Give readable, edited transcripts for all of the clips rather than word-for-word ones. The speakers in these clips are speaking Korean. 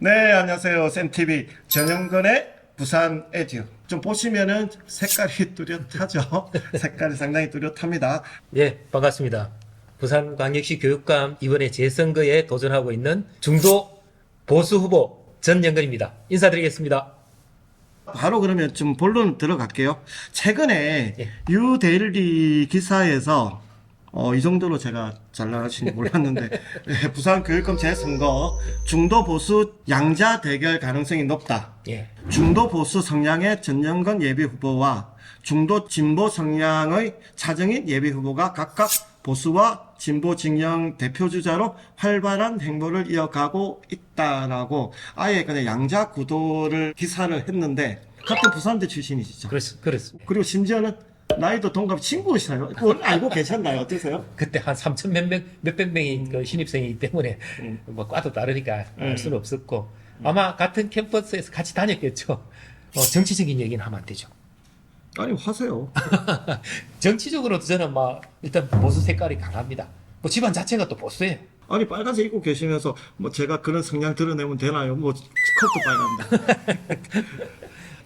네, 안녕하세요. 쌤TV 전영건의 부산 에듀. 좀 보시면은 색깔이 뚜렷하죠? 색깔이 상당히 뚜렷합니다. 예, 반갑습니다. 부산광역시 교육감 이번에 재선거에 도전하고 있는 중도 보수 후보 전영근입니다. 인사드리겠습니다. 바로 그러면 좀 본론 들어갈게요. 최근에 예. 유데일리 기사에서 이 정도로 제가 잘 나가신지 몰랐는데 예, 부산 교육감 재선거 중도 보수 양자 대결 가능성이 높다. 예, 중도 보수 성향의 전영건 예비 후보와 중도 진보 성향의 차정인 예비 후보가 각각 보수와 진보 진영 대표주자로 활발한 행보를 이어가고 있다라고 아예 그냥 양자 구도를 기사를 했는데 같은 부산대 출신이시죠. 그렇습니다. 그리고 심지어는 나이도 동갑 친구시나요? 그걸 알고 계셨나요? 어떠세요? 그때 한 3천 몇백 명이 그 신입생이기 때문에 뭐 과도 다르니까 알 수는 없었고 아마 같은 캠퍼스에서 같이 다녔겠죠. 정치적인 얘기는 하면 안 되죠. 아니 하세요. 정치적으로도 저는 막 일단 보수 색깔이 강합니다. 뭐 집안 자체가 또 보수예요. 아니 빨간색 입고 계시면서 뭐 제가 그런 성향 드러내면 되나요? 뭐 컷도 빨간다.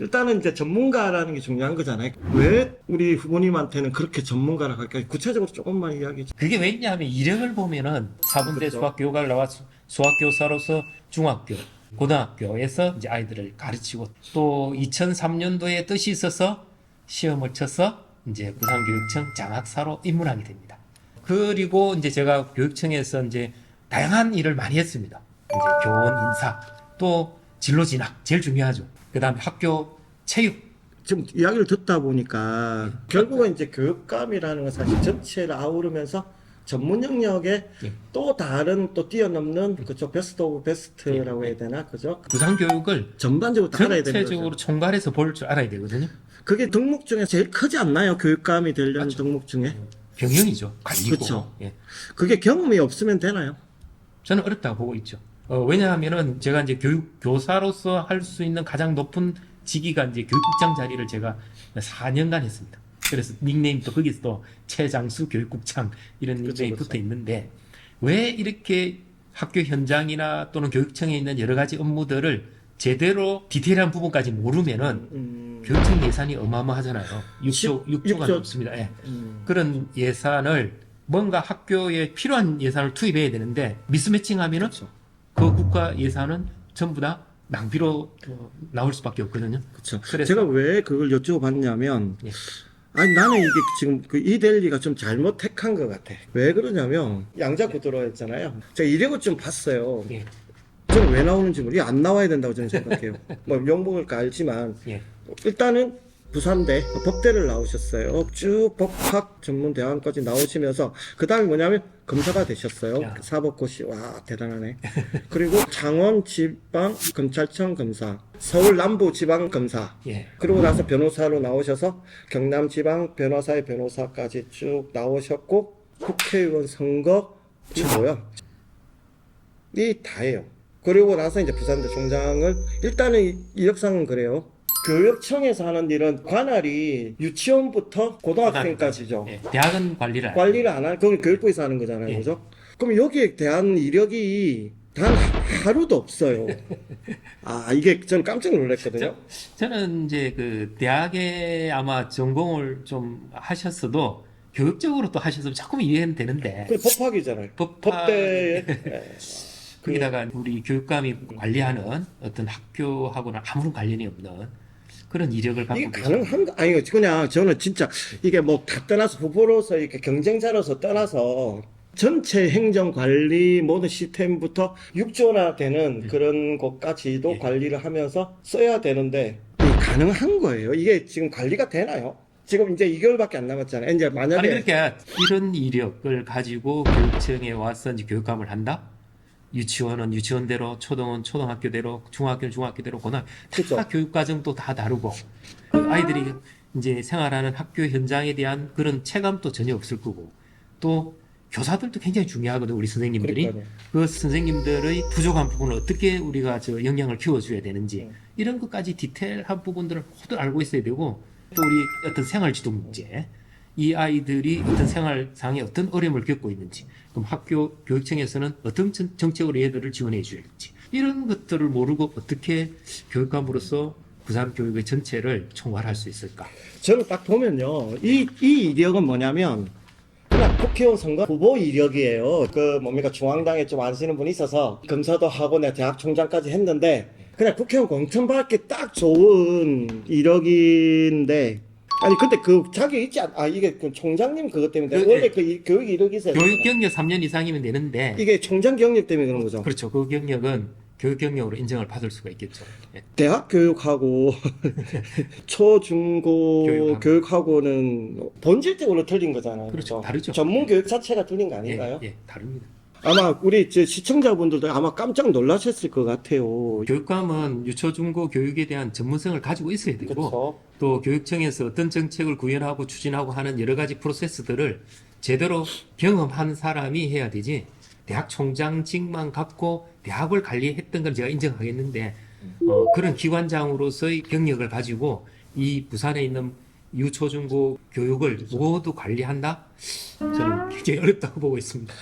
일단은 이제 전문가라는 게 중요한 거잖아요. 왜 우리 후보님한테는 그렇게 전문가라고 할까요? 구체적으로 조금만 이야기 좀. 그게 왜냐하면 이력을 보면은 4분대 그렇죠. 수학교육을 나와 수학교사로서 중학교, 고등학교에서 이제 아이들을 가르치고 또 2003년도에 뜻이 있어서 시험을 쳐서 이제 부산교육청 장학사로 입문하게 됩니다. 그리고 이제 제가 교육청에서 이제 다양한 일을 많이 했습니다. 이제 교원 인사, 또 진로 진학, 제일 중요하죠. 그 다음에 학교 체육, 지금 이야기를 듣다 보니까 결국은 이제 교육감이라는 건 사실 전체를 아우르면서 전문 영역에 예. 또 다른 또 뛰어넘는 그쪽 베스트 오브 베스트라고 해야 되나 그죠? 부산교육을 전반적으로 다 알아야 되는 전체적으로 거죠. 총괄해서 볼 줄 알아야 되거든요. 그게 덕목 중에 제일 크지 않나요? 교육감이 되려는 맞죠. 덕목 중에. 경영이죠. 관리고. 그쵸. 예. 그게 경험이 없으면 되나요? 저는 어렵다고 보고 있죠. 왜냐하면은 제가 이제 교사로서 할 수 있는 가장 높은 직위가 이제 교육국장 자리를 제가 4년간 했습니다. 그래서 닉네임도 거기서 또 최장수 교육국장 이런 닉네임이 그쵸. 붙어 있는데 왜 이렇게 학교 현장이나 또는 교육청에 있는 여러 가지 업무들을 제대로 디테일한 부분까지 모르면은 교육청 예산이 어마어마하잖아요. 6조가 넘습니다. 예. 그런 예산을 뭔가 학교에 필요한 예산을 투입해야 되는데 미스매칭하면은 그렇죠. 그 국가 예산은 전부 다 낭비로 나올 수밖에 없거든요. 그렇죠. 그래서- 제가 왜 그걸 여쭤봤냐면 예. 아니 나는 이게 지금 그 이델리가 좀 잘못 택한 것 같아. 왜 그러냐면 양자 구도로 했잖아요. 제가 이력을 좀 봤어요. 예. 저는 왜 나오는지 모르. 안 나와야 된다고 저는 생각해요. 뭐 영봉을 알지만 예. 일단은 부산대 법대를 나오셨어요. 쭉 법학 전문대학까지 나오시면서 그 다음에 뭐냐면 검사가 되셨어요. 야. 사법고시 와 대단하네. 그리고 창원지방검찰청 검사, 서울 남부지방검사. 예. 그러고 나서 변호사로 나오셔서 경남지방 변호사의 변호사까지 쭉 나오셨고 국회의원 선거 이 뭐야? 이 다예요. 그리고 나서 이제 부산대 총장을 일단은 이력상은 그래요. 교육청에서 하는 일은 관할이 유치원부터 고등학생까지죠. 예. 대학은 관리를 안 관리를 안 하는, 그건 교육부에서 하는 거잖아요. 예. 그죠? 그럼 여기에 대한 이력이 단 하루도 없어요. 아, 이게 전 깜짝 놀랐거든요. 저는 이제 그 대학에 아마 전공을 좀 하셨어도 교육적으로 또 하셨으면 조금 이해는 되는데 그 법학이잖아요. 법학- 법대에. 거기다가 우리 교육감이 관리하는 어떤 학교하고는 아무런 관련이 없는 그런 이력을 갖고 이게 계신 가능한가? 아니, 그냥 저는 진짜 이게 뭐 다 떠나서 후보로서 이렇게 경쟁자로서 떠나서 전체 행정 관리 모든 시스템부터 6조나 되는 그런 것까지도 예. 관리를 하면서 써야 되는데 이게 가능한 거예요. 이게 지금 관리가 되나요? 지금 이제 2개월밖에 안 남았잖아요. 이제 만약에 아니 그렇게 이런 이력을 가지고 교육청에 와서 이제 교육감을 한다? 유치원은 유치원대로, 초등은 초등학교대로, 중학교는 중학교대로, 고등학교 그쵸. 다 교육 과정도 다 다르고 그 아이들이 이제 생활하는 학교 현장에 대한 그런 체감도 전혀 없을 거고 또 교사들도 굉장히 중요하거든 우리 선생님들이 그러니까요. 그 선생님들의 부족한 부분을 어떻게 우리가 저 역량을 키워줘야 되는지 이런 것까지 디테일한 부분들을 모두 알고 있어야 되고 또 우리 어떤 생활지도 문제 이 아이들이 어떤 생활상에 어떤 어려움을 겪고 있는지, 그럼 학교 교육청에서는 어떤 정책으로 얘들을 지원해 줄지, 이런 것들을 모르고 어떻게 교육감으로서 부산 교육의 전체를 총괄할 수 있을까? 저는 딱 보면요. 이 이력은 뭐냐면, 그냥 국회의원 선거 후보 이력이에요. 그 뭡니까, 중앙당에 좀 아시는 분이 있어서 검사도 하고 내 대학 총장까지 했는데, 그냥 국회의원 공천받기 딱 좋은 이력인데, 아니, 근데 그 자격 있지 이게 그 총장님 그것 때문에, 원래 그 교육 이력이 있어요. 교육 경력 3년 이상이면 되는데, 이게 총장 경력 때문에 그런 거죠. 그렇죠. 그 경력은 교육 경력으로 인정을 받을 수가 있겠죠. 예. 대학 교육하고 초, 중, 고 교육하고. 교육하고는 본질적으로 틀린 거잖아요. 그렇죠. 다르죠. 전문 교육 자체가 틀린 거 아닌가요? 예, 다릅니다. 아마 우리 시청자분들도 아마 깜짝 놀라셨을 것 같아요. 교육감은 유초중고 교육에 대한 전문성을 가지고 있어야 되고, 그렇죠. 또 교육청에서 어떤 정책을 구현하고 추진하고 하는 여러 가지 프로세스들을 제대로 경험한 사람이 해야 되지, 대학 총장직만 갖고 대학을 관리했던 건 제가 인정하겠는데, 그런 기관장으로서의 경력을 가지고 이 부산에 있는 유초중고 교육을 모두 관리한다? 저는 굉장히 어렵다고 보고 있습니다.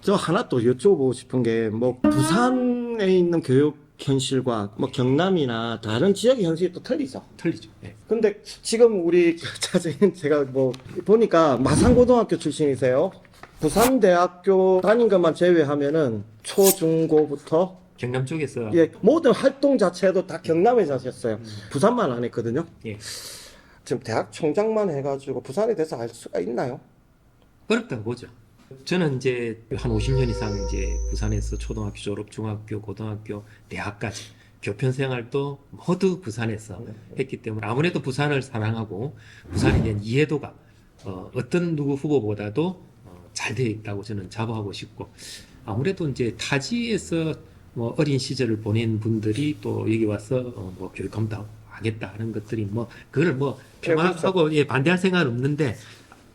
저 하나 또 여쭤보고 싶은 게, 뭐 부산에 있는 교육 현실과 뭐 경남이나 다른 지역의 현실이 또 틀리죠. 틀리죠. 예. 근데 지금 우리 차장님 제가 뭐 보니까 마산고등학교 출신이세요. 부산대학교 다닌 것만 제외하면은 초, 중, 고부터 경남 쪽에서 모든 활동 자체도 다 경남에서 하셨어요. 부산만 안 했거든요. 예. 지금 대학 총장만 해가지고 부산에 대해서 알 수가 있나요? 어렵다고 보죠. 저는 이제 한 50년 이상 이제 부산에서 초등학교 졸업, 중학교, 고등학교, 대학까지 교편 생활도 모두 부산에서 했기 때문에 아무래도 부산을 사랑하고 부산에 대한 이해도가 어떤 누구 후보보다도 잘 되어 있다고 저는 자부하고 싶고, 아무래도 이제 타지에서 뭐 어린 시절을 보낸 분들이 또 여기 와서 뭐 교육감도 하겠다 하는 것들이 뭐 그걸 뭐 평하고 반대할 생각은 없는데,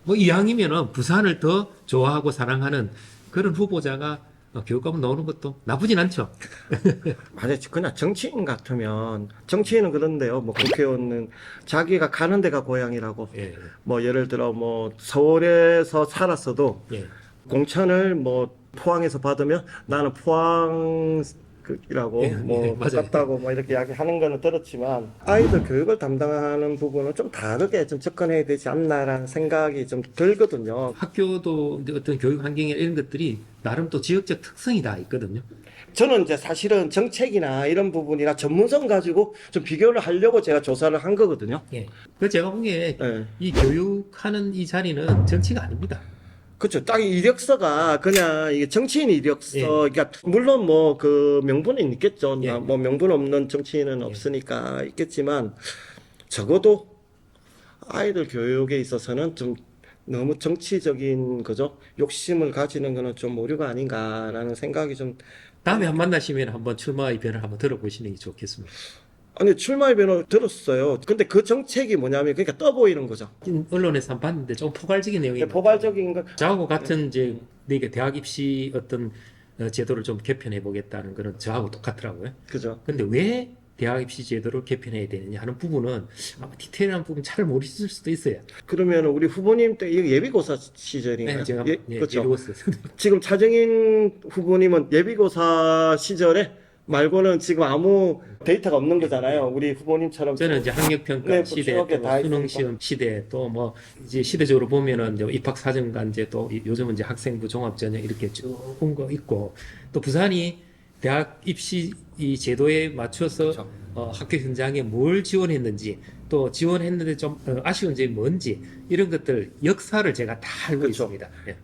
뭐 이왕이면은 부산을 더 좋아하고 사랑하는 그런 후보자가 교육감을 나오는 것도 나쁘진 않죠. 맞아요. 그냥 정치인 같으면, 정치인은 그런데요. 뭐 국회의원은 자기가 가는 데가 고향이라고. 예, 뭐 예를 들어 뭐 서울에서 살았어도 예. 공천을 뭐 포항에서 받으면 나는 포항이라고 예, 뭐 예, 맞아요. 똑같다고 뭐 이렇게 이야기하는 거는 들었지만, 아이들 교육을 담당하는 부분은 좀 다르게 좀 접근해야 되지 않나라는 생각이 좀 들거든요. 학교도 이제 어떤 교육 환경이나 이런 것들이 나름 또 지역적 특성이 다 있거든요. 저는 이제 사실은 정책이나 이런 부분이나 전문성 가지고 좀 비교를 하려고 제가 조사를 한 거거든요. 예. 그 제가 보기에 예. 이 교육하는 이 자리는 정치가 아닙니다. 그렇죠. 딱 이력서가 그냥 이게 정치인 이력서, 예. 그러니까 물론 뭐 그 명분은 있겠죠. 예. 뭐 명분 없는 정치인은 없으니까 있겠지만, 적어도 아이들 교육에 있어서는 좀 너무 정치적인 거죠. 욕심을 가지는 거는 좀 오류가 아닌가라는 생각이 좀. 다음에 한 만나시면 한번 출마의 변을 한번 들어보시는 게 좋겠습니다. 아니, 출마의 변호 들었어요. 근데 그 정책이 뭐냐면, 그러니까 떠 보이는 거죠. 언론에서 한번 봤는데 좀 포괄적인 내용이 포괄적인 거. 저하고 같은 이제 내가 대학 입시 어떤 제도를 좀 개편해 보겠다는 거는 저하고 똑같더라고요. 그죠. 근데 왜 대학 입시 제도를 개편해야 되느냐 하는 부분은 아마 디테일한 부분 잘 모르실 수도 있어요. 그러면 우리 후보님 때 이거 예비고사 시절인가요? 네, 제가 그렇죠. 예비고사 지금 차정인 후보님은 예비고사 시절에 말고는 지금 아무 데이터가 없는 거잖아요. 우리 후보님처럼. 저는 이제 학력평가 네, 시대, 추억에 또 다 수능시험 시대, 또 뭐 이제 시대적으로 보면은 이제 입학사정관제, 또 요즘은 이제 학생부 종합전형 이렇게 쭉 본 거 있고, 또 부산이 대학 입시 이 제도에 맞춰서 그렇죠. 학교 현장에 뭘 지원했는지, 또 지원했는데 좀 아쉬운 점이 뭔지, 이런 것들 역사를 제가 다 알고 그렇죠. 있습니다. 예.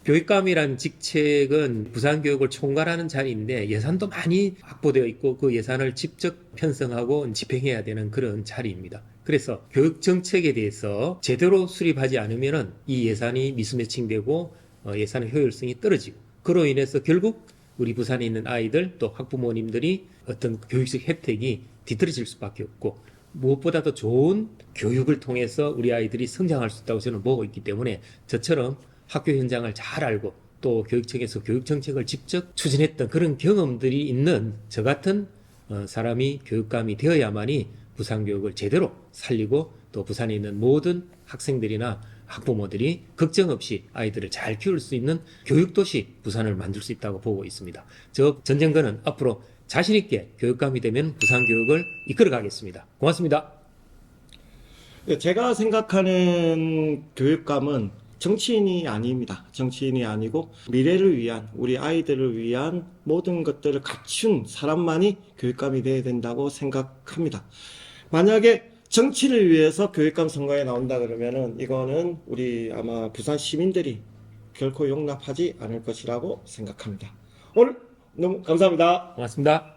교육감이란 직책은 부산교육을 총괄하는 자리인데 예산도 많이 확보되어 있고 그 예산을 직접 편성하고 집행해야 되는 그런 자리입니다. 그래서 교육 정책에 대해서 제대로 수립하지 않으면 이 예산이 미스매칭되고 예산의 효율성이 떨어지고, 그로 인해서 결국 우리 부산에 있는 아이들 또 학부모님들이 어떤 교육적 혜택이 뒤떨어질 수밖에 없고, 무엇보다도 좋은 교육을 통해서 우리 아이들이 성장할 수 있다고 저는 보고 있기 때문에, 저처럼 학교 현장을 잘 알고 또 교육청에서 교육정책을 직접 추진했던 그런 경험들이 있는 저 같은 사람이 교육감이 되어야만이 부산교육을 제대로 살리고 또 부산에 있는 모든 학생들이나 학부모들이 걱정 없이 아이들을 잘 키울 수 있는 교육도시 부산을 만들 수 있다고 보고 있습니다. 저 전쟁근은 앞으로 자신있게 교육감이 되면 부산교육을 이끌어 가겠습니다. 고맙습니다. 제가 생각하는 교육감은 정치인이 아닙니다. 정치인이 아니고 미래를 위한, 우리 아이들을 위한 모든 것들을 갖춘 사람만이 교육감이 되어야 된다고 생각합니다. 만약에 정치를 위해서 교육감 선거에 나온다 그러면은 이거는 우리 아마 부산 시민들이 결코 용납하지 않을 것이라고 생각합니다. 오늘 너무 감사합니다. 고맙습니다.